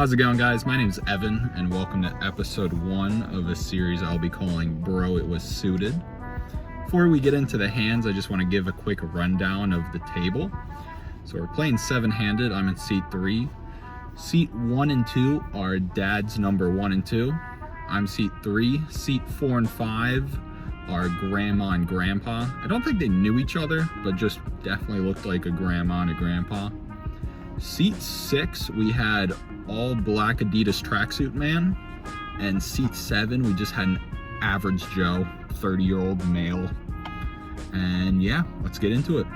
How's it going, guys? My name is Evan, and welcome to episode 1 of a series I'll be calling Bro, It Was Suited. Before we get into the hands, I just want to give a quick rundown of the table. So we're playing 7-handed. I'm in seat 3. Seat 1 and 2 are Dad's number 1 and 2. I'm seat 3. Seat 4 and 5 are Grandma and Grandpa. I don't think they knew each other, but just definitely looked like a grandma and a grandpa. Seat 6, we had all black Adidas tracksuit man. And seat 7, we just had an average Joe, 30-year-old male. And yeah, let's get into it.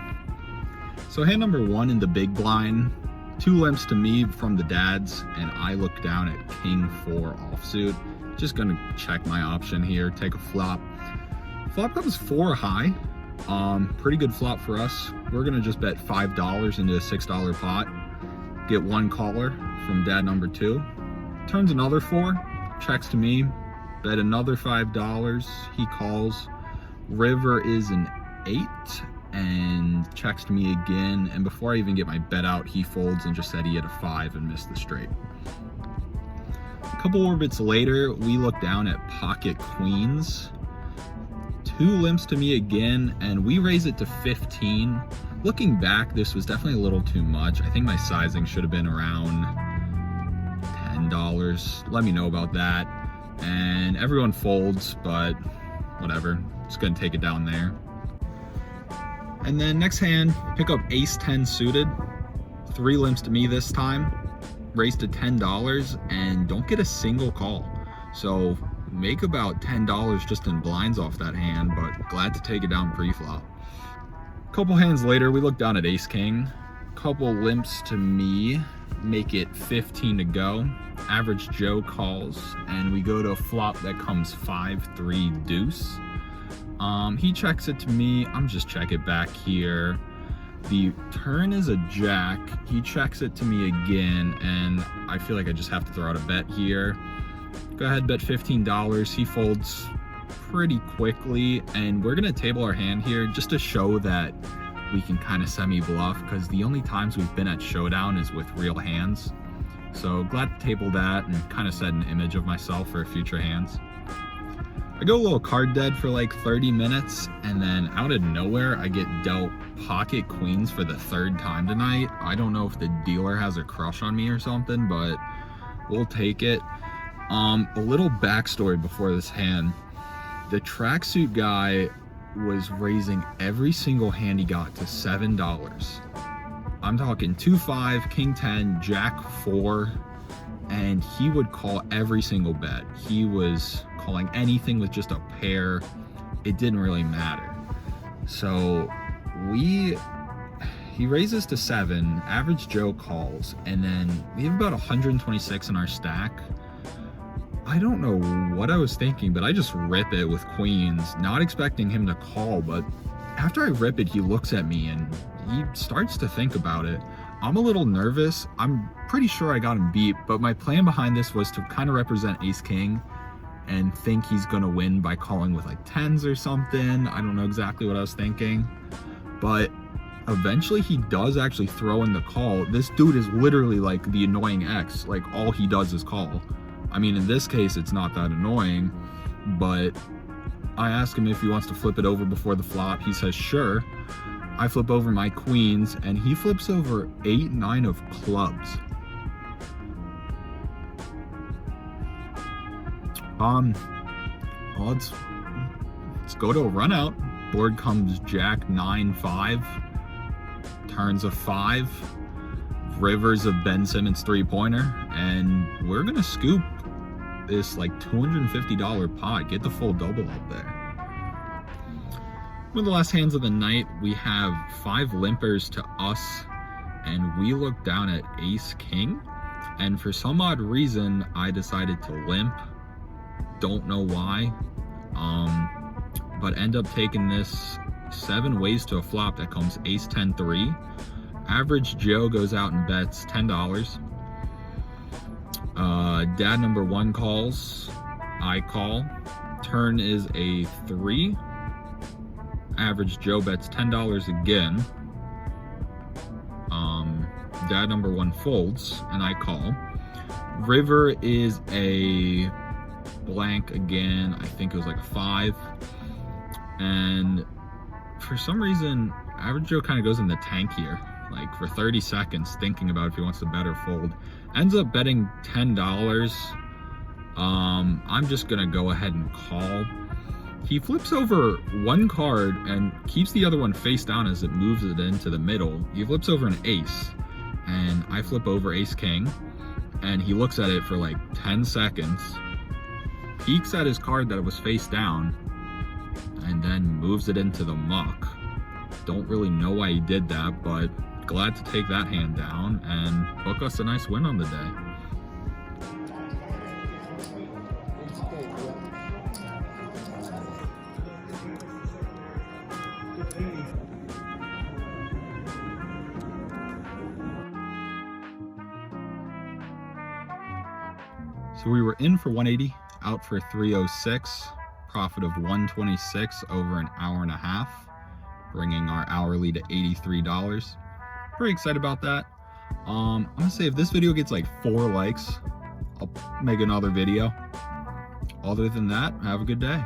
So hand number 1 in the big blind, 2 limps to me from the dads, and I look down at King 4 offsuit. Just gonna check my option here, take a flop. Flop comes 4 high. Pretty good flop for us. We're gonna just bet $5 into a $6 pot. Get 1 caller from dad number 2. Turns another 4, checks to me, bet another $5. He calls. River is an 8 and checks to me again. And before I even get my bet out, he folds and just said he had a 5 and missed the straight. A couple orbits later, we look down at pocket queens. 2 limps to me again, and we raise it to 15. Looking back, this was definitely a little too much. I think my sizing should have been around $10. Let me know about that. And everyone folds, but whatever. Just gonna take it down there. And then next hand, pick up ace 10 suited. 3 limps to me this time. Raise to $10 and don't get a single call. So make about $10 just in blinds off that hand, but glad to take it down pre-flop. Couple hands later, we look down at ace king. Couple limps to me, make it 15 to go. Average Joe calls, and we go to a flop that comes 5-3 deuce. He checks it to me. I'm just check it back here. The turn is a jack. He checks it to me again, and I feel like I just have to throw out a bet here. Go ahead, bet $15. He folds pretty quickly, and we're gonna table our hand here just to show that we can kind of semi-bluff, because the only times we've been at showdown is with real hands. So glad to table that and kind of set an image of myself for future hands. I go a little card dead for like 30 minutes, and then out of nowhere I get dealt pocket queens for the 3rd time tonight. I don't know if the dealer has a crush on me or something, but we'll take it. A little backstory before this hand. The tracksuit guy was raising every single hand he got to $7. I'm talking 2-5, king 10, jack 4, and he would call every single bet. He was calling anything with just a pair. It didn't really matter. So he raises to 7, average Joe calls, and then we have about 126 in our stack. I don't know what I was thinking, but I just rip it with queens, not expecting him to call, but after I rip it, he looks at me and he starts to think about it. I'm a little nervous. I'm pretty sure I got him beat, but my plan behind this was to kind of represent ace king and think he's gonna win by calling with like 10s or something. I don't know exactly what I was thinking, but eventually he does actually throw in the call. This dude is literally like the annoying ex. Like all he does is call. I mean, in this case, it's not that annoying, but I ask him if he wants to flip it over before the flop. He says, sure. I flip over my queens, and he flips over 8-9 of clubs. Well, let's go to a run out. Board comes jack 9-5, turns a 5, rivers of Ben Simmons 3-pointer, and we're gonna scoop this like $250 pot, get the full double up there. One of the last hands of the night, we have 5 limpers to us, and we look down at ace king, and for some odd reason I decided to limp. Don't know why, but end up taking this 7 ways to a flop that comes ace 10-3. Average Joe goes out and bets $10. Dad number 1 calls, I call. Turn is a 3. Average Joe bets $10 again. Dad number 1 folds, and I call. River is a blank again. I think it was like a 5. And for some reason, Average Joe kind of goes in the tank here, like for 30 seconds, thinking about if he wants to bet or fold. Ends up betting $10. I'm just gonna go ahead and call. He flips over one card and keeps the other one face down as it moves it into the middle. He flips over an ace, and I flip over ace king, and he looks at it for like 10 seconds, peeks at his card that was face down, and then moves it into the muck. Don't really know why he did that, but glad to take that hand down and book us a nice win on the day. So we were in for 180, out for 306, profit of 126 over an hour and a half, bringing our hourly to $83. Pretty excited about that. I'm gonna say if this video gets like 4 likes, I'll make another video. Other than that, have a good day.